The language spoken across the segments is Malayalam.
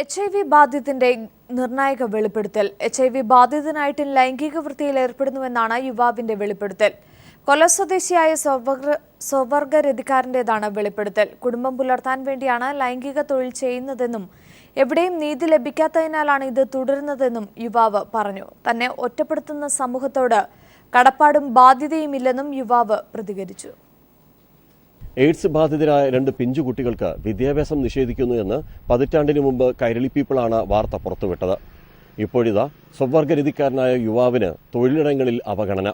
HIV ബാധിതന്റെ നിർണായക വെളിപ്പെടുത്തൽ. HIV ബാധിതനായിട്ടും ലൈംഗിക വൃത്തിയിൽ ഏർപ്പെടുന്നുവെന്നാണ് യുവാവിന്റെ വെളിപ്പെടുത്തൽ. കൊല്ലം സ്വദേശിയായ സ്വവർഗരതിക്കാരന്റേതാണ് വെളിപ്പെടുത്തൽ. കുടുംബം പുലർത്താൻ വേണ്ടിയാണ് ലൈംഗിക തൊഴിൽ ചെയ്യുന്നതെന്നും എവിടെയും നീതി ലഭിക്കാത്തതിനാലാണ് ഇത് തുടരുന്നതെന്നും യുവാവ് പറഞ്ഞു. തന്നെ ഒറ്റപ്പെടുത്തുന്ന സമൂഹത്തോട് കടപ്പാടും ബാധ്യതയുമില്ലെന്നും യുവാവ് പ്രതികരിച്ചു. എയ്ഡ്സ് ബാധിതരായ 2 പിഞ്ചുകുട്ടികൾക്ക് വിദ്യാഭ്യാസം നിഷേധിക്കുന്നു എന്ന് പതിറ്റാണ്ടിനു മുമ്പ് കൈരളി പീപ്പിളാണ് വാർത്ത പുറത്തുവിട്ടത്. ഇപ്പോഴിതാ സ്വവർഗരതിക്കാരനായ യുവാവിന് തൊഴിലിടങ്ങളിൽ അവഗണന.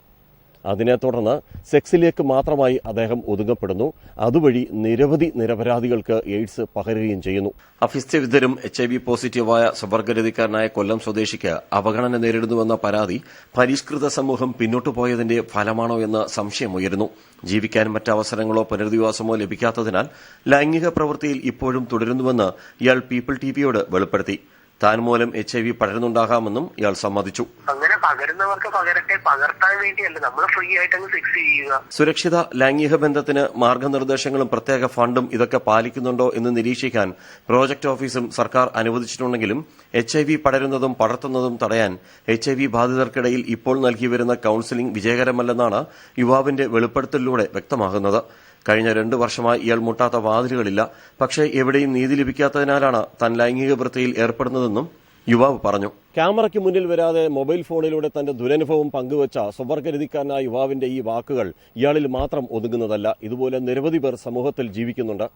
അതിനെ തുടർന്ന് സെക്സിലേക്ക് മാത്രമായി അദ്ദേഹം ഒതുങ്ങപ്പെടുന്നു. അതുവഴി നിരവധി നിരപരാധികൾക്ക് എയ്ഡ്സ് പകരുകയും ചെയ്യുന്നു. അഭ്യസ്തവിദ്യരും HIV പോസിറ്റീവായ സ്വവർഗരതിക്കാരനായ കൊല്ലം സ്വദേശിക്ക് അവഗണന നേരിടുന്നുവെന്ന പരാതി പരിഷ്കൃത സമൂഹം പിന്നോട്ടു പോയതിന്റെ ഫലമാണോ എന്ന് സംശയമുയരുന്നു. ജീവിക്കാൻ മറ്റവസരങ്ങളോ പുനരധിവാസമോ ലഭിക്കാത്തതിനാൽ ലൈംഗിക പ്രവൃത്തിയിൽ ഇപ്പോഴും തുടരുന്നുവെന്ന് ഇയാൾ പീപ്പിൾ ടിവിയോട് വെളിപ്പെടുത്തി. താൻ മൂലം HIV പടരുന്നുണ്ടാകാമെന്നും ഇയാൾ സമ്മതിച്ചു. അങ്ങനെ പകരുന്നവർക്ക് പകരട്ടെ, പകർത്താൻ വേണ്ടിയല്ല, നമ്മൾ ഫ്രീ ആയിട്ട് അങ്ങ് സെക്സ് ചെയ്യുക. സുരക്ഷിത ലൈംഗിക ബന്ധത്തിന് മാർഗനിർദ്ദേശങ്ങളും പ്രത്യേക ഫണ്ടും ഇതൊക്കെ പാലിക്കുന്നുണ്ടോ എന്ന് നിരീക്ഷിക്കാൻ പ്രോജക്ട് ഓഫീസും സർക്കാർ അനുവദിച്ചിട്ടുണ്ടെങ്കിലും HIV പടരുന്നതും പടർത്തുന്നതും തടയാൻ HIV ബാധിതർക്കിടയിൽ ഇപ്പോൾ നൽകി വരുന്ന കൌൺസിലിംഗ് വിജയകരമല്ലെന്നാണ് യുവാവിന്റെ വെളിപ്പെടുത്തലിലൂടെ വ്യക്തമാകുന്നത്. കഴിഞ്ഞ 2 വർഷമായി ഇയാൾ മുട്ടാത്ത വാതിലുകളില്ല. പക്ഷേ എവിടെയും നീതി ലഭിക്കാത്തതിനാലാണ് താൻ ലൈംഗിക വൃത്തിയിൽ ഏർപ്പെടുന്നതെന്നും യുവാവ് പറഞ്ഞു. ക്യാമറയ്ക്ക് മുന്നിൽ വരാതെ മൊബൈൽ ഫോണിലൂടെ തന്റെ ദുരനുഭവം പങ്കുവച്ച സ്വവർഗരതിക്കാരനായ യുവാവിന്റെ ഈ വാക്കുകൾ ഇയാളിൽ മാത്രം ഒതുങ്ങുന്നതല്ല. ഇതുപോലെ നിരവധി പേർ സമൂഹത്തിൽ ജീവിക്കുന്നുണ്ട്.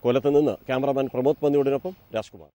കൊല്ലത്ത് നിന്ന് ക്യാമറാമാൻ പ്രമോദ് പന്നിയോടിനൊപ്പം രാജ്കുമാർ.